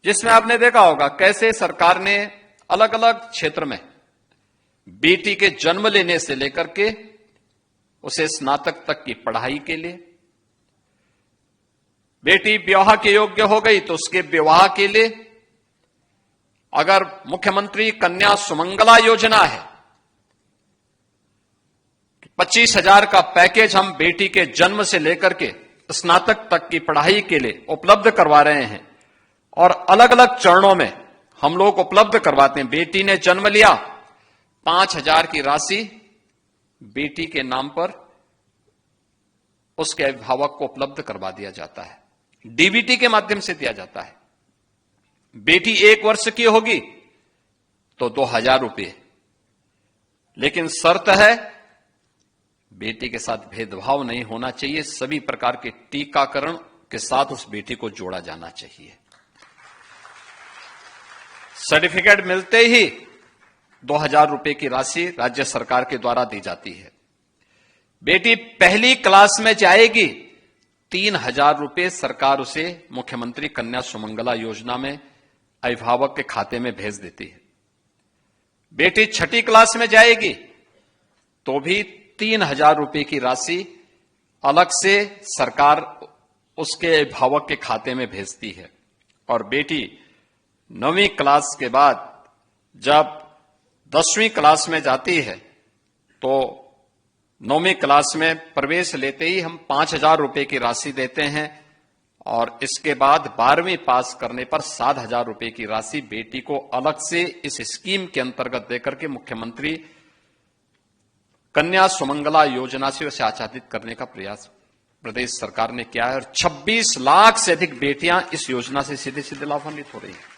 जिसमें आपने देखा होगा कैसे सरकार ने अलग अलग क्षेत्र में बेटी के जन्म लेने से लेकर के उसे स्नातक तक की पढ़ाई के लिए, बेटी विवाह के योग्य हो गई तो उसके विवाह के लिए, अगर मुख्यमंत्री कन्या सुमंगला योजना है, 25,000 का पैकेज हम बेटी के जन्म से लेकर के स्नातक तक की पढ़ाई के लिए उपलब्ध करवा रहे हैं और अलग अलग चरणों में हम लोग उपलब्ध करवाते हैं। बेटी ने जन्म लिया, 5,000 की राशि बेटी के नाम पर उसके अभिभावक को उपलब्ध करवा दिया जाता है, डीबीटी के माध्यम से दिया जाता है। बेटी 1 वर्ष की होगी तो 2,000 रुपये, लेकिन शर्त है बेटी के साथ भेदभाव नहीं होना चाहिए, सभी प्रकार के टीकाकरण के साथ उस बेटी को जोड़ा जाना चाहिए। सर्टिफिकेट मिलते ही 2,000 रुपए की राशि राज्य सरकार के द्वारा दी जाती है। बेटी पहली क्लास में जाएगी, 3,000 रुपए सरकार उसे मुख्यमंत्री कन्या सुमंगला योजना में अभिभावक के खाते में भेज देती है। बेटी छठी क्लास में जाएगी तो भी 3,000 रुपए की राशि अलग से सरकार उसके अभिभावक के खाते में भेजती है। और बेटी 9वीं क्लास के बाद जब 10वीं क्लास में जाती है तो 9वीं क्लास में प्रवेश लेते ही हम 5,000 रुपए की राशि देते हैं और इसके बाद 12वीं पास करने पर 7,000 रुपए की राशि बेटी को अलग से इस स्कीम के अंतर्गत देकर के मुख्यमंत्री कन्या सुमंगला योजना से उसे आच्छादित करने का प्रयास प्रदेश सरकार ने किया है और 26 लाख से अधिक बेटियां इस योजना से सीधे सीधे लाभान्वित हो रही हैं।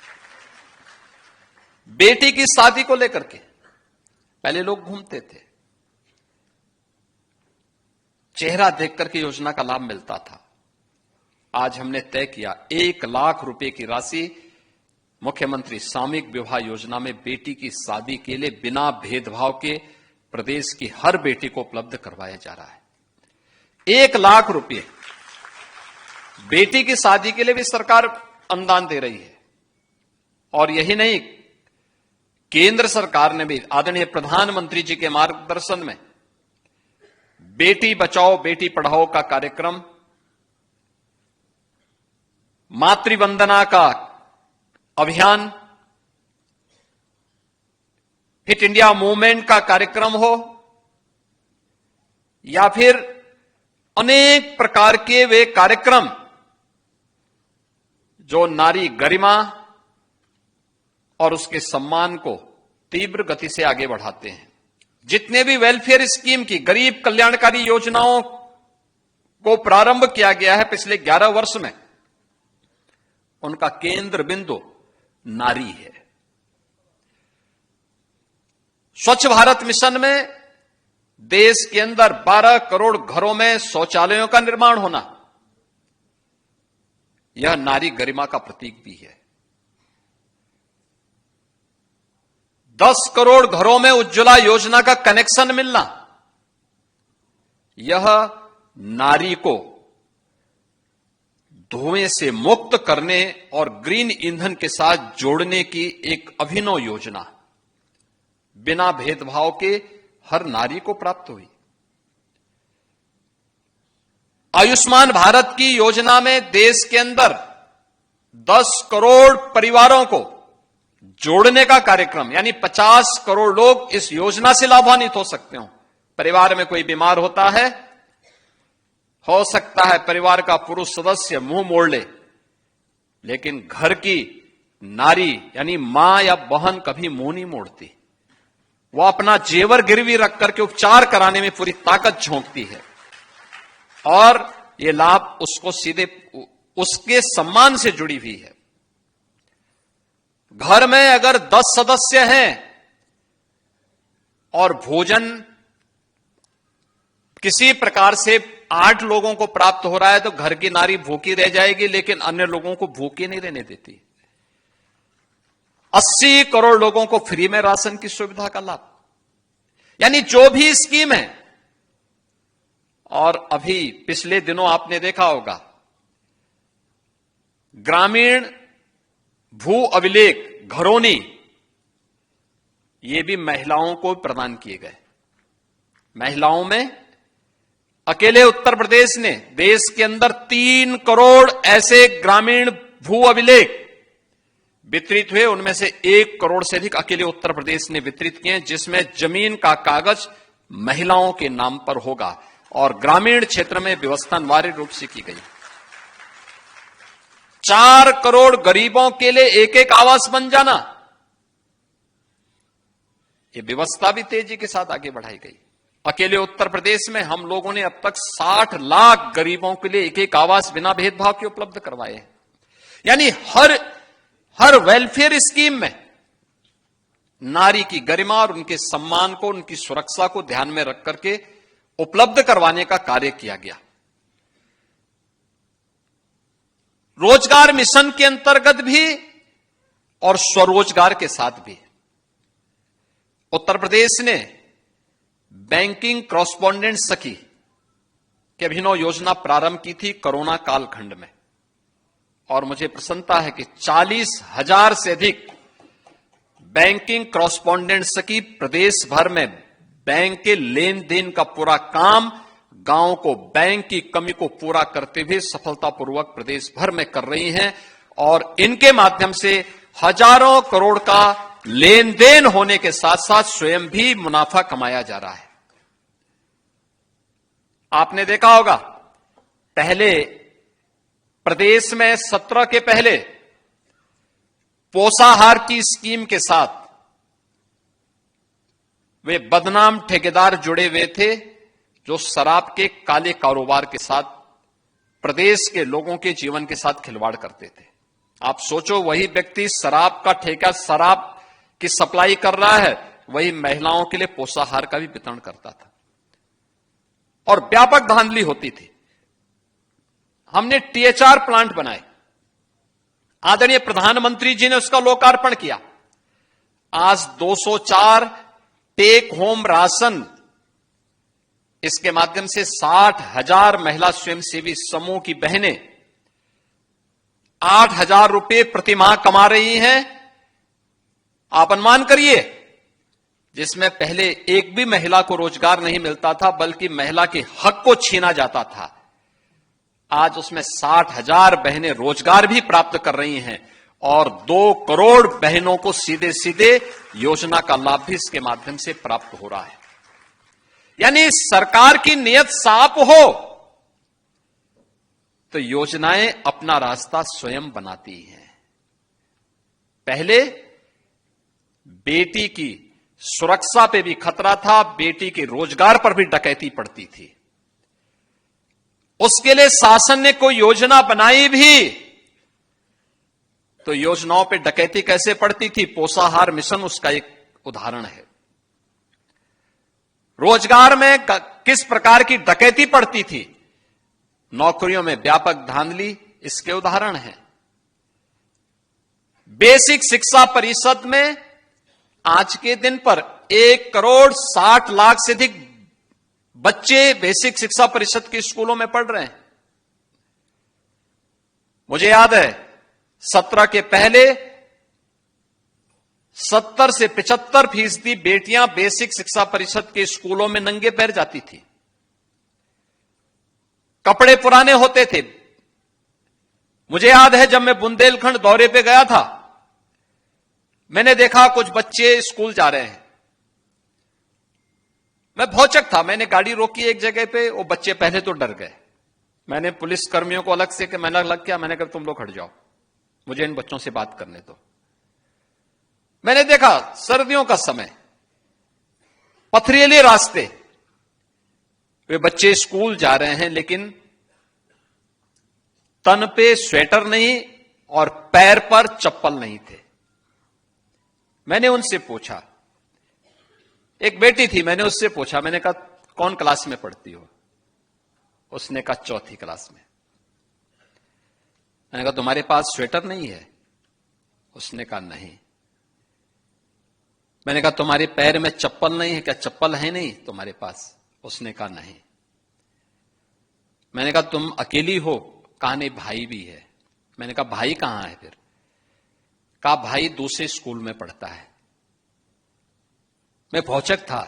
बेटी की शादी को लेकर के पहले लोग घूमते थे, चेहरा देख करके योजना का लाभ मिलता था। आज हमने तय किया 1 लाख रुपए की राशि मुख्यमंत्री सामूहिक विवाह योजना में बेटी की शादी के लिए बिना भेदभाव के प्रदेश की हर बेटी को उपलब्ध करवाया जा रहा है। 1 लाख रुपए बेटी की शादी के लिए भी सरकार अनुदान दे रही है। और यही नहीं, केंद्र सरकार ने भी आदरणीय प्रधानमंत्री जी के मार्गदर्शन में बेटी बचाओ बेटी पढ़ाओ का कार्यक्रम, मातृवंदना का अभियान, फिट इंडिया मूवमेंट का कार्यक्रम हो या फिर अनेक प्रकार के वे कार्यक्रम जो नारी गरिमा और उसके सम्मान को तीव्र गति से आगे बढ़ाते हैं। जितने भी वेलफेयर स्कीम की गरीब कल्याणकारी योजनाओं को प्रारंभ किया गया है पिछले 11 वर्ष में, उनका केंद्र बिंदु नारी है। स्वच्छ भारत मिशन में देश के अंदर 12 करोड़ घरों में शौचालयों का निर्माण होना, यह नारी गरिमा का प्रतीक भी है। 10 करोड़ घरों में उज्ज्वला योजना का कनेक्शन मिलना, यह नारी को धुएं से मुक्त करने और ग्रीन ईंधन के साथ जोड़ने की एक अभिनव योजना बिना भेदभाव के हर नारी को प्राप्त हुई। आयुष्मान भारत की योजना में देश के अंदर 10 करोड़ परिवारों को जोड़ने का कार्यक्रम, यानी 50 करोड़ लोग इस योजना से लाभान्वित हो सकते हो। परिवार में कोई बीमार होता है, हो सकता है परिवार का पुरुष सदस्य मुंह मोड़ ले, लेकिन घर की नारी यानी मां या बहन कभी मुंह नहीं मोड़ती। वह अपना जेवर गिरवी रख करके उपचार कराने में पूरी ताकत झोंकती है और यह लाभ उसको सीधे उसके सम्मान से जुड़ी हुई है। घर में अगर 10 सदस्य हैं और भोजन किसी प्रकार से 8 लोगों को प्राप्त हो रहा है तो घर की नारी भूखी रह जाएगी, लेकिन अन्य लोगों को भूखे नहीं रहने देती। 80 करोड़ लोगों को फ्री में राशन की सुविधा का लाभ, यानी जो भी स्कीम है। और अभी पिछले दिनों आपने देखा होगा ग्रामीण भू अभिलेख, घरौनी, ये भी महिलाओं को प्रदान किए गए। महिलाओं में अकेले उत्तर प्रदेश ने देश के अंदर 3 करोड़ ऐसे ग्रामीण भू अभिलेख वितरित हुए, उनमें से 1 करोड़ से अधिक अकेले उत्तर प्रदेश ने वितरित किए, जिसमें जमीन का कागज महिलाओं के नाम पर होगा और ग्रामीण क्षेत्र में व्यवस्था अनिवार्य रूप से की गई। 4 करोड़ गरीबों के लिए एक आवास बन जाना, यह व्यवस्था भी तेजी के साथ आगे बढ़ाई गई। अकेले उत्तर प्रदेश में हम लोगों ने अब तक 60 लाख गरीबों के लिए एक आवास बिना भेदभाव के उपलब्ध करवाए हैं। यानी हर वेलफेयर स्कीम में नारी की गरिमा और उनके सम्मान को, उनकी सुरक्षा को ध्यान में रख करके उपलब्ध करवाने का कार्य किया गया। रोजगार मिशन के अंतर्गत भी और स्वरोजगार के साथ भी उत्तर प्रदेश ने बैंकिंग कॉरस्पॉन्डेंट सखी की अभिनव योजना प्रारंभ की थी कोरोना कालखंड में, और मुझे प्रसन्नता है कि 40,000 से अधिक बैंकिंग कॉरस्पॉन्डेंट सखी प्रदेश भर में बैंक के लेन देन का पूरा काम, गांव को बैंक की कमी को पूरा करते हुए सफलतापूर्वक प्रदेश भर में कर रही हैं, और इनके माध्यम से हजारों करोड़ का लेन देन होने के साथ साथ स्वयं भी मुनाफा कमाया जा रहा है। आपने देखा होगा पहले प्रदेश में 17 के पहले पोषाहार की स्कीम के साथ वे बदनाम ठेकेदार जुड़े हुए थे जो शराब के काले कारोबार के साथ प्रदेश के लोगों के जीवन के साथ खिलवाड़ करते थे। आप सोचो, वही व्यक्ति शराब का ठेका, शराब की सप्लाई कर रहा है, वही महिलाओं के लिए पोषाहार का भी वितरण करता था और व्यापक धांधली होती थी। हमने THR प्लांट बनाए, आदरणीय प्रधानमंत्री जी ने उसका लोकार्पण किया। आज 204 टेक होम राशन, इसके माध्यम से 60,000 महिला स्वयंसेवी समूह की बहनें 8,000 रुपए प्रति माह कमा रही हैं। आप अनुमान करिए, जिसमें पहले एक भी महिला को रोजगार नहीं मिलता था बल्कि महिला के हक को छीना जाता था, आज उसमें 60,000 बहनें रोजगार भी प्राप्त कर रही हैं और 2 करोड़ बहनों को सीधे सीधे योजना का लाभ भी इसके माध्यम से प्राप्त हो रहा है। यानी सरकार की नीयत साफ हो तो योजनाएं अपना रास्ता स्वयं बनाती हैं। पहले बेटी की सुरक्षा पे भी खतरा था, बेटी के रोजगार पर भी डकैती पड़ती थी। उसके लिए शासन ने कोई योजना बनाई भी तो योजनाओं पे डकैती कैसे पड़ती थी, पोषाहार मिशन उसका एक उदाहरण है। रोजगार में किस प्रकार की डकैती पड़ती थी, नौकरियों में व्यापक धांधली इसके उदाहरण हैं। बेसिक शिक्षा परिषद में आज के दिन पर 1 करोड़ 60 लाख से अधिक बच्चे बेसिक शिक्षा परिषद के स्कूलों में पढ़ रहे हैं। मुझे याद है 17 के पहले 70 से 75% बेटियां बेसिक शिक्षा परिषद के स्कूलों में नंगे पैर जाती थी। कपड़े पुराने होते थे। मुझे याद है जब मैं बुंदेलखंड दौरे पे गया था, मैंने देखा कुछ बच्चे स्कूल जा रहे हैं। मैं भौचक था, मैंने गाड़ी रोकी एक जगह पे, वो बच्चे पहले तो डर गए। मैंने पुलिस कर्मियों को अलग से कि मैंने लग किया, मैंने कहा तुम लोग हट जाओ, मुझे इन बच्चों से बात करने दो। मैंने देखा सर्दियों का समय, पथरीले रास्ते, वे बच्चे स्कूल जा रहे हैं लेकिन तन पे स्वेटर नहीं और पैर पर चप्पल नहीं थे। मैंने उनसे पूछा, एक बेटी थी, मैंने उससे पूछा, मैंने कहा कौन क्लास में पढ़ती हो? उसने कहा 4थी क्लास में। मैंने कहा तुम्हारे पास स्वेटर नहीं है? उसने कहा नहीं। मैंने कहा तुम्हारे पैर में चप्पल नहीं है क्या? चप्पल है नहीं तुम्हारे पास? उसने कहा नहीं। मैंने कहा तुम अकेली हो? कहा नहीं, भाई भी है। मैंने कहा भाई कहां है फिर? कहा भाई दूसरे स्कूल में पढ़ता है। मैं भौचक था।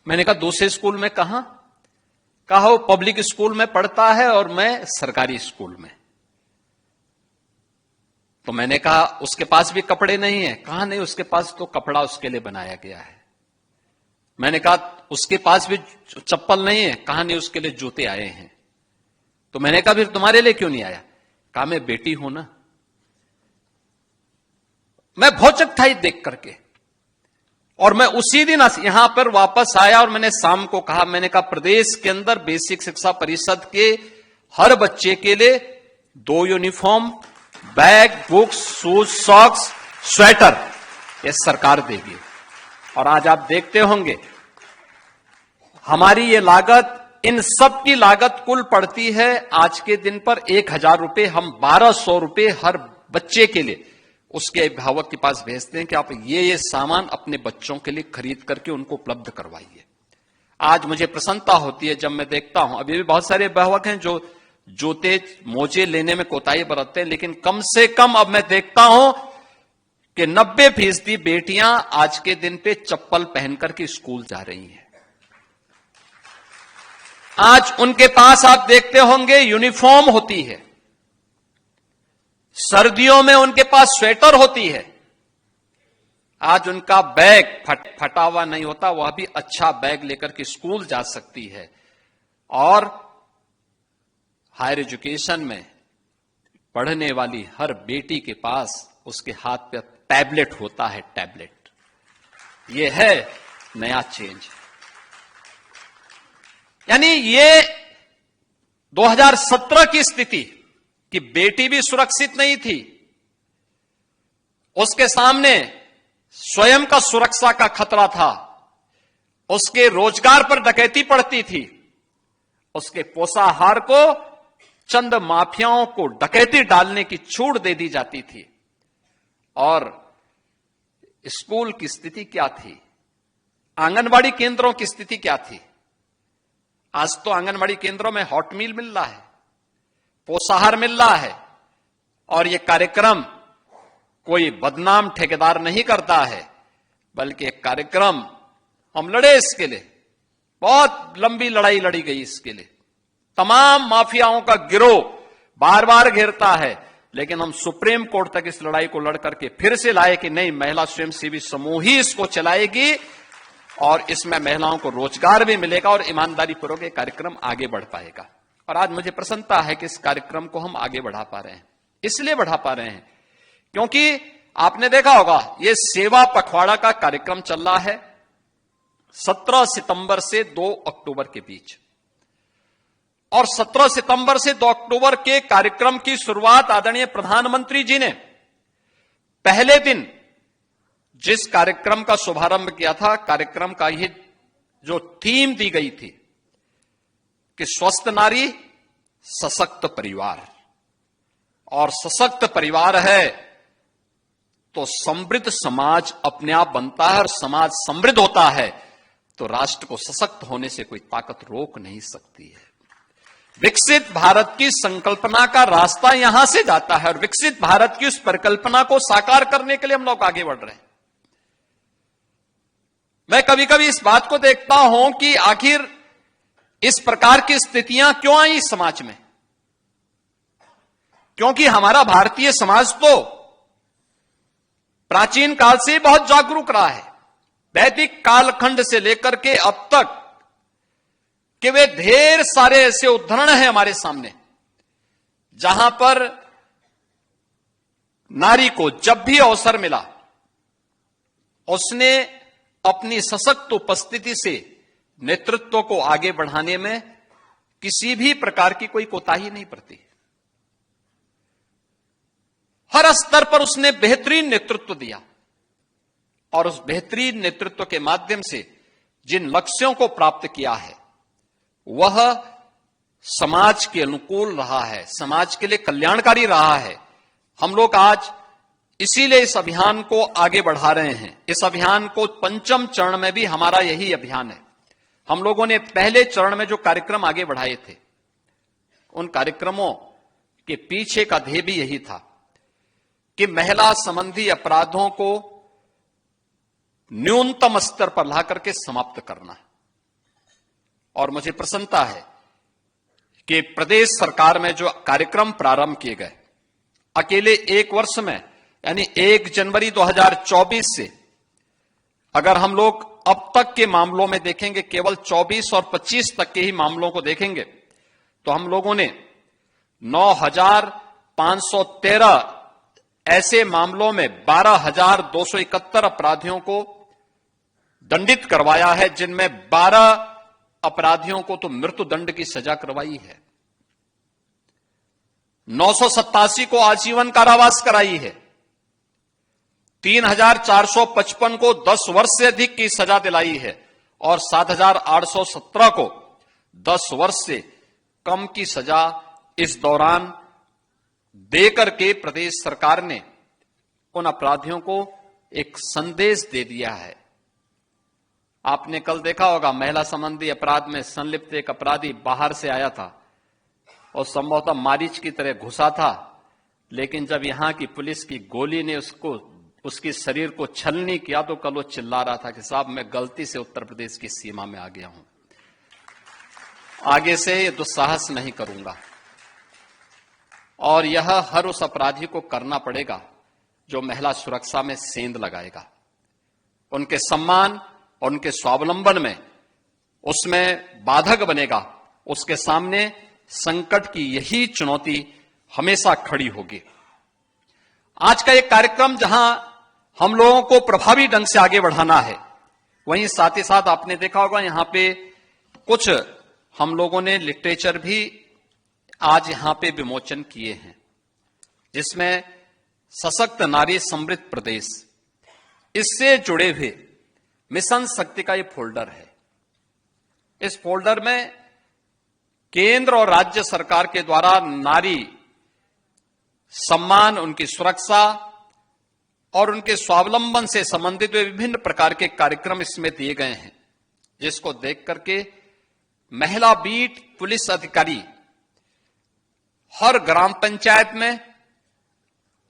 मैंने कहा दूसरे स्कूल में कहां? कहा वो पब्लिक स्कूल में पढ़ता है और मैं सरकारी स्कूल में। तो मैंने कहा उसके पास भी कपड़े नहीं है? कहा नहीं, उसके पास तो कपड़ा उसके लिए बनाया गया है। मैंने कहा उसके पास भी चप्पल नहीं है? कहा नहीं, उसके लिए जूते आए हैं। तो मैंने कहा फिर तुम्हारे लिए क्यों नहीं आया? कहा मैं बेटी हूं ना। मैं भौचक था ये देख करके, और मैं उसी दिन यहां पर वापस आया और मैंने शाम को कहा, मैंने कहा प्रदेश के अंदर बेसिक शिक्षा परिषद के हर बच्चे के लिए 2 uniform, bag, books, shoes, socks, sweater ये सरकार देगी। और आज आप देखते होंगे हमारी ये लागत, इन सब की लागत कुल पड़ती है आज के दिन पर 1000 रुपए। हम 1200 रुपए हर बच्चे के लिए उसके अभिभावक के पास भेजते हैं कि आप ये सामान अपने बच्चों के लिए खरीद करके उनको उपलब्ध करवाइए। आज मुझे प्रसन्नता होती है जब मैं देखता हूं, अभी भी बहुत सारे अभिभावक हैं जो जूते मोजे लेने में कोताही बरतते हैं, लेकिन कम से कम अब मैं देखता हूं कि 90% बेटियां आज के दिन पे चप्पल पहन करके स्कूल जा रही हैं। आज उनके पास आप देखते होंगे यूनिफॉर्म होती है, सर्दियों में उनके पास स्वेटर होती है। आज उनका बैग फटा हुआ नहीं होता, वह भी अच्छा बैग लेकर के स्कूल जा सकती है। और हायर एजुकेशन में पढ़ने वाली हर बेटी के पास उसके हाथ पे टैबलेट होता है, टैबलेट। यह है नया चेंज। यानी ये 2017 की स्थिति कि बेटी भी सुरक्षित नहीं थी, उसके सामने स्वयं का सुरक्षा का खतरा था, उसके रोजगार पर डकैती पड़ती थी, उसके पोषाहार को चंद माफियाओं को डकैती डालने की छूट दे दी जाती थी। और स्कूल की स्थिति क्या थी, आंगनबाड़ी केंद्रों की स्थिति क्या थी? आज तो आंगनबाड़ी केंद्रों में हॉट मील मिल रहा है, पोषाहार मिल रहा है, और यह कार्यक्रम कोई बदनाम ठेकेदार नहीं करता है, बल्कि एक कार्यक्रम हम लड़े इसके लिए, बहुत लंबी लड़ाई लड़ी गई इसके लिए। तमाम माफियाओं का गिरोह बार बार घेरता है, लेकिन हम सुप्रीम कोर्ट तक इस लड़ाई को लड़ करके फिर से लाए कि नहीं, महिला स्वयंसेवी समूह ही इसको चलाएगी और इसमें महिलाओं को रोजगार भी मिलेगा और ईमानदारी पूर्वक ये कार्यक्रम आगे बढ़ पाएगा। और आज मुझे प्रसन्नता है कि इस कार्यक्रम को हम आगे बढ़ा पा रहे हैं। इसलिए बढ़ा पा रहे हैं क्योंकि आपने देखा होगा ये सेवा पखवाड़ा का कार्यक्रम चल रहा है 17 सितंबर से 2 अक्टूबर के बीच। और 17 सितंबर से 2 अक्टूबर के कार्यक्रम की शुरुआत आदरणीय प्रधानमंत्री जी ने पहले दिन जिस कार्यक्रम का शुभारंभ किया था, कार्यक्रम का ये जो थीम दी गई थी कि स्वस्थ नारी सशक्त परिवार, और सशक्त परिवार है तो समृद्ध समाज अपने आप बनता है, और समाज समृद्ध होता है तो राष्ट्र को सशक्त होने से कोई ताकत रोक नहीं सकती है। विकसित भारत की संकल्पना का रास्ता यहां से जाता है, और विकसित भारत की उस परिकल्पना को साकार करने के लिए हम लोग आगे बढ़ रहे हैं। मैं कभी कभी इस बात को देखता हूं कि आखिर इस प्रकार की स्थितियां क्यों आई समाज में, क्योंकि हमारा भारतीय समाज तो प्राचीन काल से बहुत जागरूक रहा है, वैदिक कालखंड से लेकर के अब तक, कि वे ढेर सारे ऐसे उदाहरण हैं हमारे सामने जहां पर नारी को जब भी अवसर मिला उसने अपनी सशक्त उपस्थिति से नेतृत्व को आगे बढ़ाने में किसी भी प्रकार की कोई कोताही नहीं बरती। हर स्तर पर उसने बेहतरीन नेतृत्व दिया, और उस बेहतरीन नेतृत्व के माध्यम से जिन लक्ष्यों को प्राप्त किया है वह समाज के अनुकूल रहा है, समाज के लिए कल्याणकारी रहा है। हम लोग आज इसीलिए इस अभियान को आगे बढ़ा रहे हैं। इस अभियान को 5वें चरण में भी हमारा यही अभियान है। हम लोगों ने पहले चरण में जो कार्यक्रम आगे बढ़ाए थे, उन कार्यक्रमों के पीछे का ध्येय भी यही था कि महिला संबंधी अपराधों को न्यूनतम स्तर पर ला करके समाप्त करना है। और मुझे प्रसन्नता है कि प्रदेश सरकार में जो कार्यक्रम प्रारंभ किए गए, अकेले एक वर्ष में यानी 1 जनवरी 2024 से अगर हम लोग अब तक के मामलों में देखेंगे, केवल 24 और 25 तक के ही मामलों को देखेंगे, तो हम लोगों ने 9,513 ऐसे मामलों में 12,271 अपराधियों को दंडित करवाया है, जिनमें 12 अपराधियों को तो मृत्यु दंड की सजा करवाई है, 987 को आजीवन कारावास कराई है, 3,455 को 10 वर्ष से अधिक की सजा दिलाई है और 7,817 को 10 वर्ष से कम की सजा इस दौरान देकर के प्रदेश सरकार ने उन अपराधियों को एक संदेश दे दिया है। आपने कल देखा होगा, महिला संबंधी अपराध में संलिप्त एक अपराधी बाहर से आया था और संभवतः मारीच की तरह घुसा था, लेकिन जब यहां की पुलिस की गोली ने उसके शरीर को छलनी किया तो कल वो चिल्ला रहा था कि साहब मैं गलती से उत्तर प्रदेश की सीमा में आ गया हूं, आगे से ये दुस्साहस नहीं करूंगा। और यह हर उस अपराधी को करना पड़ेगा जो महिला सुरक्षा में सेंध लगाएगा, उनके सम्मान और उनके स्वावलंबन में उसमें बाधक बनेगा। उसके सामने संकट की यही चुनौती हमेशा खड़ी होगी। आज का एक कार्यक्रम जहां हम लोगों को प्रभावी ढंग से आगे बढ़ाना है, वहीं साथ ही साथ आपने देखा होगा यहां पे कुछ हम लोगों ने लिटरेचर भी आज यहां पे विमोचन किए हैं, जिसमें सशक्त नारी समृद्ध प्रदेश, इससे जुड़े हुए मिशन शक्ति का ये फोल्डर है। इस फोल्डर में केंद्र और राज्य सरकार के द्वारा नारी सम्मान, उनकी सुरक्षा और उनके स्वावलंबन से संबंधित विभिन्न प्रकार के कार्यक्रम इसमें दिए गए हैं, जिसको देख करके महिला बीट पुलिस अधिकारी हर ग्राम पंचायत में,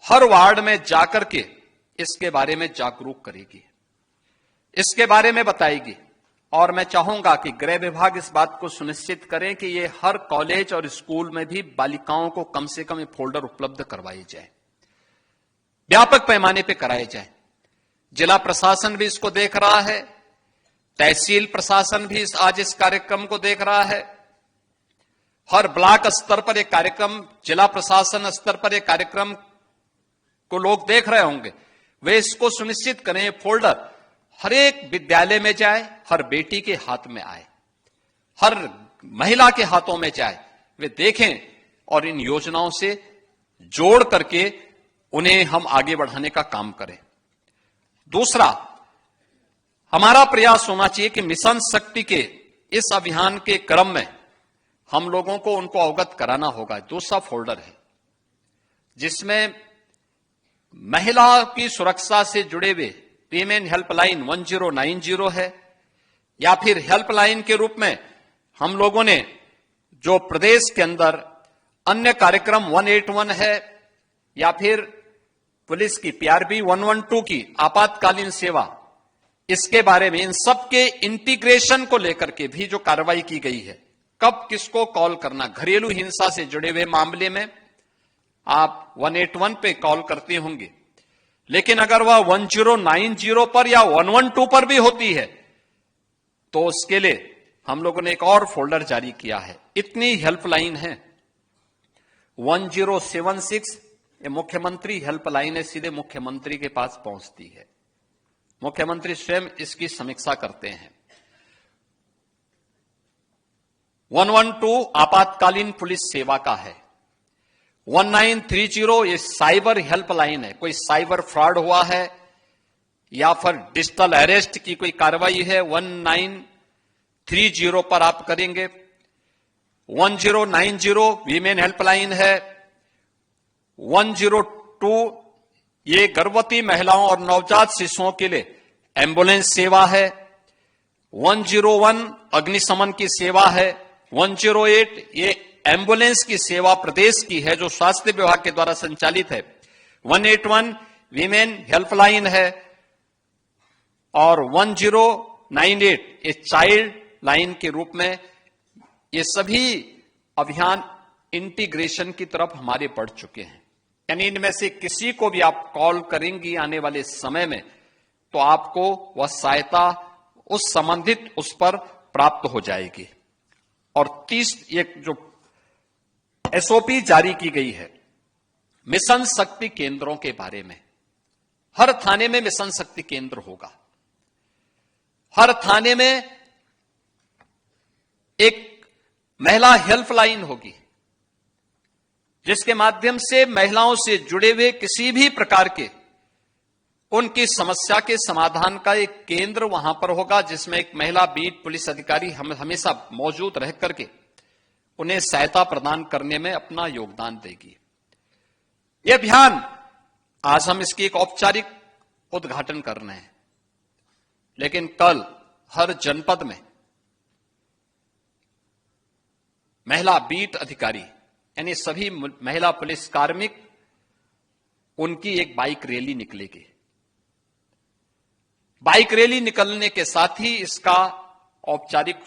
हर वार्ड में जाकर के इसके बारे में जागरूक करेगी, इसके बारे में बताएगी। और मैं चाहूंगा कि गृह विभाग इस बात को सुनिश्चित करें कि ये हर कॉलेज और स्कूल में भी बालिकाओं को कम से कम ये फोल्डर उपलब्ध करवाए जाए, व्यापक पैमाने पर कराए जाए। जिला प्रशासन भी इसको देख रहा है, तहसील प्रशासन भी आज इस कार्यक्रम को देख रहा है, हर ब्लॉक स्तर पर एक कार्यक्रम, जिला प्रशासन स्तर पर एक कार्यक्रम को लोग देख रहे होंगे। वे इसको सुनिश्चित करें फोल्डर हर एक विद्यालय में जाए, हर बेटी के हाथ में आए, हर महिला के हाथों में जाए, वे देखें और इन योजनाओं से जोड़ करके उन्हें हम आगे बढ़ाने का काम करें। दूसरा, हमारा प्रयास होना चाहिए कि मिशन शक्ति के इस अभियान के क्रम में हम लोगों को उनको अवगत कराना होगा। दूसरा फोल्डर है जिसमें महिला की सुरक्षा से जुड़े हुए वीमेन हेल्पलाइन 1090 है, या फिर हेल्पलाइन के रूप में हम लोगों ने जो प्रदेश के अंदर अन्य कार्यक्रम 181 है, या फिर पुलिस की PRB 112 की आपातकालीन सेवा, इसके बारे में इन सब के इंटीग्रेशन को लेकर के भी जो कार्रवाई की गई है, कब किसको कॉल करना। घरेलू हिंसा से जुड़े हुए मामले में आप 181 पे कॉल करते होंगे, लेकिन अगर वह 1090 पर या 112 पर भी होती है तो उसके लिए हम लोगों ने एक और फोल्डर जारी किया है। इतनी हेल्पलाइन है। 1076 ये मुख्यमंत्री हेल्पलाइन है, सीधे मुख्यमंत्री के पास पहुंचती है, मुख्यमंत्री स्वयं इसकी समीक्षा करते हैं। 112 आपातकालीन पुलिस सेवा का है। 1930 ये साइबर हेल्पलाइन है, कोई साइबर फ्रॉड हुआ है या फिर डिजिटल अरेस्ट की कोई कार्रवाई है, 1930 पर आप करेंगे। 1090 वीमेन हेल्पलाइन है। 102 ये गर्भवती महिलाओं और नवजात शिशुओं के लिए एम्बुलेंस सेवा है। 101 अग्निशमन की सेवा है। 108 ये एम्बुलेंस की सेवा प्रदेश की है जो स्वास्थ्य विभाग के द्वारा संचालित है। 181 वीमेन हेल्पलाइन है और 1098 ये चाइल्ड लाइन के रूप में ये सभी अभियान इंटीग्रेशन की तरफ हमारे बढ़ चुके हैं। यानी इनमें से किसी को भी आप कॉल करेंगी आने वाले समय में तो आपको वह सहायता उस संबंधित उस पर प्राप्त हो जाएगी। और 30 एक जो एसओपी जारी की गई है मिशन शक्ति केंद्रों के बारे में, हर थाने में मिशन शक्ति केंद्र होगा। हर थाने में एक महिला हेल्पलाइन होगी जिसके माध्यम से महिलाओं से जुड़े हुए किसी भी प्रकार के उनकी समस्या के समाधान का एक केंद्र वहां पर होगा, जिसमें एक महिला बीट पुलिस अधिकारी हमेशा मौजूद रह करके उन्हें सहायता प्रदान करने में अपना योगदान देगी। यह अभियान आज हम इसकी एक औपचारिक उद्घाटन कर रहे हैं, लेकिन कल हर जनपद में महिला बीट अधिकारी यानी सभी महिला पुलिस कार्मिक उनकी एक बाइक रैली निकलेगी। बाइक रैली निकलने के साथ ही इसका औपचारिक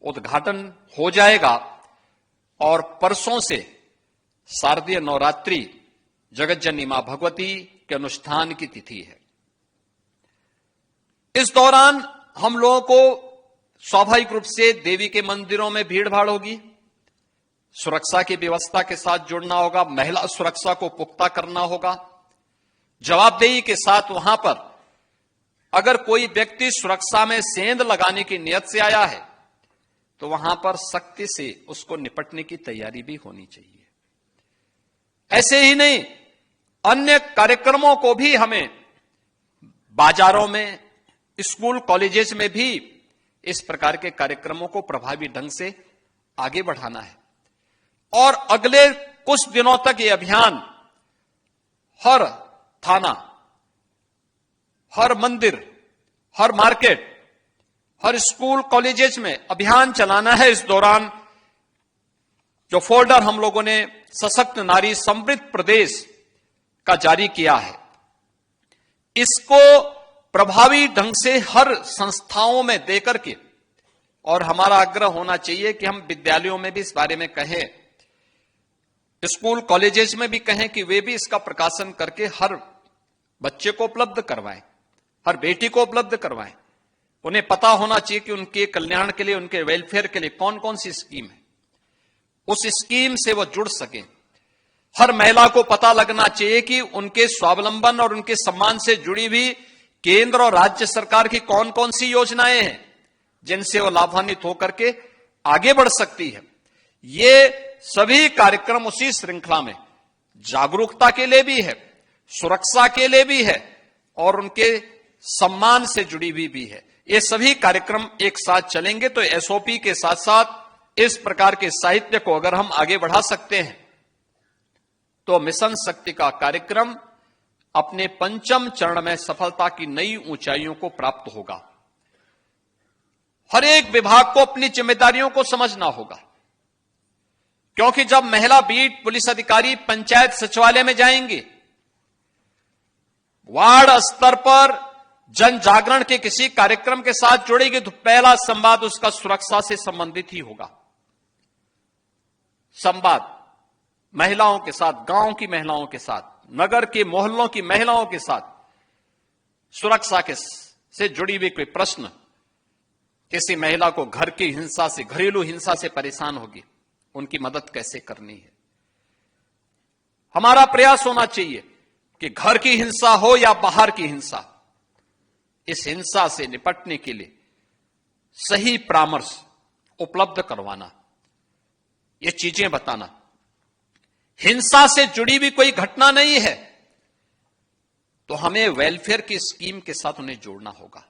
उद्घाटन हो जाएगा और परसों से शारदीय नवरात्रि जगतजननी मां भगवती के अनुष्ठान की तिथि है। इस दौरान हम लोगों को स्वाभाविक रूप से देवी के मंदिरों में भीड़ भाड़ होगी, सुरक्षा की व्यवस्था के साथ जुड़ना होगा, महिला सुरक्षा को पुख्ता करना होगा। जवाबदेही के साथ वहां पर अगर कोई व्यक्ति सुरक्षा में सेंध लगाने की नियत से आया है तो वहां पर सख्ती से उसको निपटने की तैयारी भी होनी चाहिए। ऐसे ही नहीं, अन्य कार्यक्रमों को भी हमें बाजारों में, स्कूल कॉलेजेस में भी इस प्रकार के कार्यक्रमों को प्रभावी ढंग से आगे बढ़ाना है। और अगले कुछ दिनों तक ये अभियान हर थाना, हर मंदिर, हर मार्केट, हर स्कूल कॉलेजेस में अभियान चलाना है। इस दौरान जो फोल्डर हम लोगों ने सशक्त नारी समृद्ध प्रदेश का जारी किया है, इसको प्रभावी ढंग से हर संस्थाओं में देकर के, और हमारा आग्रह होना चाहिए कि हम विद्यालयों में भी इस बारे में कहें, स्कूल कॉलेजेस में भी कहें कि वे भी इसका प्रकाशन करके हर बच्चे को उपलब्ध करवाएं, हर बेटी को उपलब्ध करवाएं। उन्हें पता होना चाहिए कि उनके कल्याण के लिए, उनके वेलफेयर के लिए कौन कौन सी स्कीम है, उस स्कीम से वो जुड़ सके। हर महिला को पता लगना चाहिए कि उनके स्वावलंबन और उनके सम्मान से जुड़ी हुई केंद्र और राज्य सरकार की कौन कौन सी योजनाएं हैं जिनसे वो लाभान्वित होकर के आगे बढ़ सकती है। ये सभी कार्यक्रम उसी श्रृंखला में जागरूकता के लिए भी है, सुरक्षा के लिए भी है और उनके सम्मान से जुड़ी हुई भी है। ये सभी कार्यक्रम एक साथ चलेंगे तो एसओपी के साथ साथ इस प्रकार के साहित्य को अगर हम आगे बढ़ा सकते हैं तो मिशन शक्ति का कार्यक्रम अपने पंचम चरण में सफलता की नई ऊंचाइयों को प्राप्त होगा। हर एक विभाग को अपनी जिम्मेदारियों को समझना होगा, क्योंकि जब महिला बीट पुलिस अधिकारी पंचायत सचिवालय में जाएंगे, वार्ड स्तर पर जन जागरण के किसी कार्यक्रम के साथ जुड़ेगी तो पहला संवाद उसका सुरक्षा से संबंधित ही होगा। संवाद महिलाओं के साथ, गांव की महिलाओं के साथ, नगर के मोहल्लों की महिलाओं के साथ सुरक्षा के से जुड़ी हुई कोई प्रश्न, किसी महिला को घर की हिंसा से, घरेलू हिंसा से परेशान होगी, उनकी मदद कैसे करनी है। हमारा प्रयास होना चाहिए कि घर की हिंसा हो या बाहर की हिंसा, इस हिंसा से निपटने के लिए सही परामर्श उपलब्ध करवाना, ये चीजें बताना। हिंसा से जुड़ी भी कोई घटना नहीं है तो हमें वेलफेयर की स्कीम के साथ उन्हें जोड़ना होगा।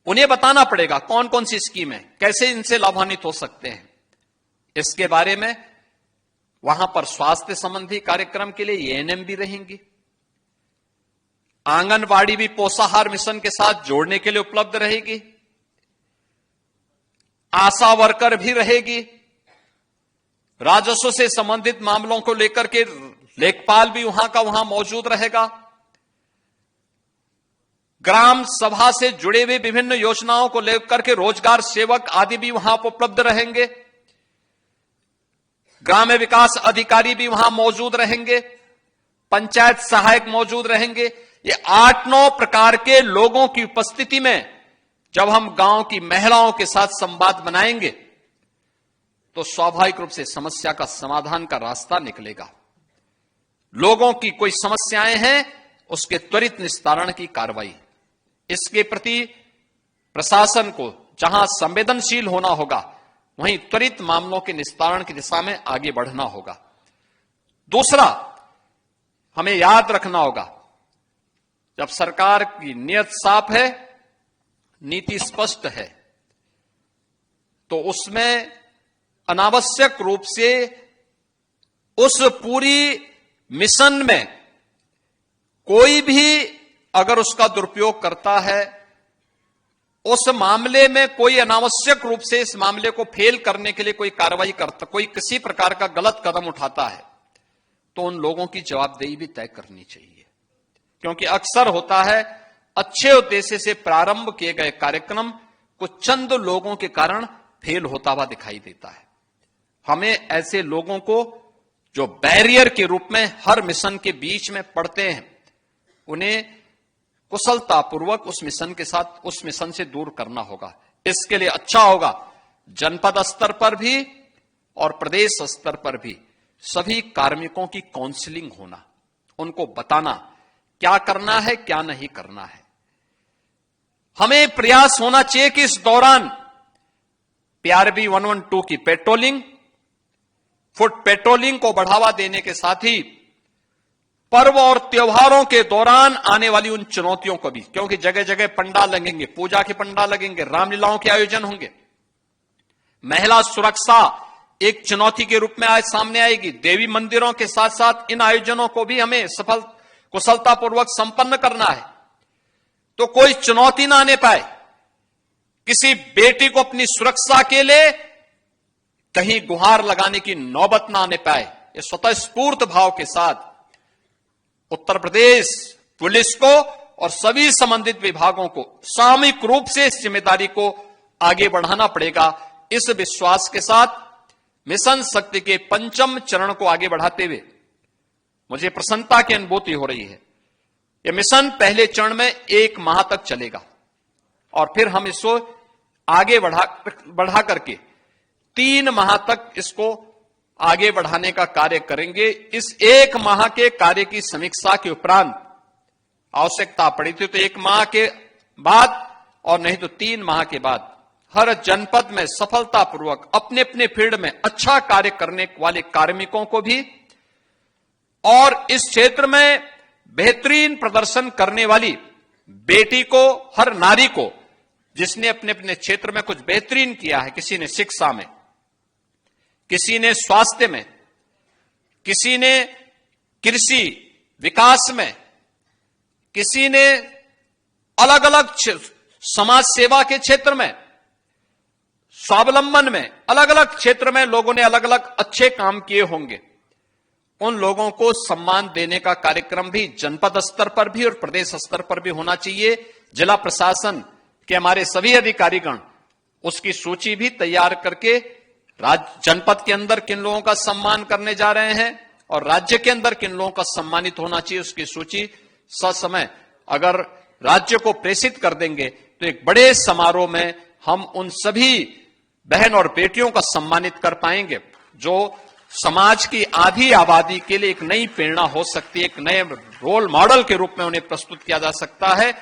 उन्हें बताना पड़ेगा कौन कौन सी स्कीम है, कैसे इनसे लाभान्वित हो सकते हैं। इसके बारे में वहां पर स्वास्थ्य संबंधी कार्यक्रम के लिए एएनएम भी रहेंगी, आंगनवाड़ी भी पोषाहार मिशन के साथ जोड़ने के लिए उपलब्ध रहेगी, आशा वर्कर भी रहेगी, राजस्व से संबंधित मामलों को लेकर के लेखपाल भी वहां का वहां मौजूद रहेगा। ग्राम सभा से जुड़े हुए विभिन्न योजनाओं को लेकर के रोजगार सेवक आदि भी वहां पर उपलब्ध रहेंगे। ग्राम्य विकास अधिकारी भी वहां मौजूद रहेंगे। पंचायत सहायक मौजूद रहेंगे। ये 8-9 प्रकार के लोगों की उपस्थिति में जब हम गांव की महिलाओं के साथ संवाद बनाएंगे तो स्वाभाविक रूप से समस्या का समाधान का रास्ता निकलेगा। लोगों की कोई समस्याएं हैं, उसके त्वरित निस्तारण की कार्रवाई, इसके प्रति प्रशासन को जहां संवेदनशील होना होगा वहीं त्वरित मामलों के निस्तारण की दिशा में आगे बढ़ना होगा। दूसरा, हमें याद रखना होगा, जब सरकार की नीयत साफ है, नीति स्पष्ट है, तो उसमें अनावश्यक रूप से उस पूरी मिशन में कोई भी अगर उसका दुरुपयोग करता है, उस मामले में कोई अनावश्यक रूप से इस मामले को फेल करने के लिए कोई कार्रवाई करता, कोई किसी प्रकार का गलत कदम उठाता है, तो उन लोगों की जवाबदेही भी तय करनी चाहिए। क्योंकि अक्सर होता है, अच्छे उद्देश्य से प्रारंभ किए गए कार्यक्रम कुछ चंद लोगों के कारण फेल होता हुआ दिखाई देता है। हमें ऐसे लोगों को जो बैरियर के रूप में हर मिशन के बीच में पड़ते हैं, उन्हें कुशलतापूर्वक उस मिशन के साथ, उस मिशन से दूर करना होगा। इसके लिए अच्छा होगा जनपद स्तर पर भी और प्रदेश स्तर पर भी सभी कार्मिकों की काउंसलिंग होना, उनको बताना क्या करना है, क्या नहीं करना है। हमें प्रयास होना चाहिए कि इस दौरान PRB 112 की पेट्रोलिंग, फुट पेट्रोलिंग को बढ़ावा देने के साथ ही पर्व और त्योहारों के दौरान आने वाली उन चुनौतियों को भी, क्योंकि जगह जगह पंडाल लगेंगे, पूजा के पंडाल लगेंगे, रामलीलाओं के आयोजन होंगे, महिला सुरक्षा एक चुनौती के रूप में आज सामने आएगी। देवी मंदिरों के साथ साथ इन आयोजनों को भी हमें कुशलतापूर्वक संपन्न करना है, तो कोई चुनौती ना आने पाए, किसी बेटी को अपनी सुरक्षा के लिए कहीं गुहार लगाने की नौबत ना आने पाए। ये स्वतः स्फूर्त भाव के साथ उत्तर प्रदेश पुलिस को और सभी संबंधित विभागों को सामूहिक रूप से इस जिम्मेदारी को आगे बढ़ाना पड़ेगा। इस विश्वास के साथ मिशन शक्ति के 5वें चरण को आगे बढ़ाते हुए मुझे प्रसन्नता की अनुभूति हो रही है। यह मिशन पहले चरण में 1 माह तक चलेगा और फिर हम इसको आगे बढ़ा करके 3 माह तक इसको आगे बढ़ाने का कार्य करेंगे। इस 1 माह के कार्य की समीक्षा के उपरांत आवश्यकता पड़ी थी तो 1 माह के बाद और नहीं तो 3 माह के बाद हर जनपद में सफलतापूर्वक अपने अपने फील्ड में अच्छा कार्य करने वाले कार्मिकों को भी और इस क्षेत्र में बेहतरीन प्रदर्शन करने वाली बेटी को, हर नारी को जिसने अपने अपने क्षेत्र में कुछ बेहतरीन किया है, किसी ने शिक्षा में, किसी ने स्वास्थ्य में, किसी ने कृषि विकास में, किसी ने अलग अलग समाज सेवा के क्षेत्र में, स्वावलंबन में, अलग अलग क्षेत्र में लोगों ने अलग अलग अच्छे काम किए होंगे। उन लोगों को सम्मान देने का कार्यक्रम भी जनपद स्तर पर भी और प्रदेश स्तर पर भी होना चाहिए। जिला प्रशासन के हमारे सभी अधिकारीगण उसकी सूची भी तैयार करके जनपद के अंदर किन लोगों का सम्मान करने जा रहे हैं और राज्य के अंदर किन लोगों का सम्मानित होना चाहिए, उसकी सूची ससमय अगर राज्य को प्रेषित कर देंगे तो एक बड़े समारोह में हम उन सभी बहन और बेटियों का सम्मानित कर पाएंगे जो समाज की आधी आबादी के लिए एक नई प्रेरणा हो सकती है, एक नए रोल मॉडल के रूप में उन्हें प्रस्तुत किया जा सकता है।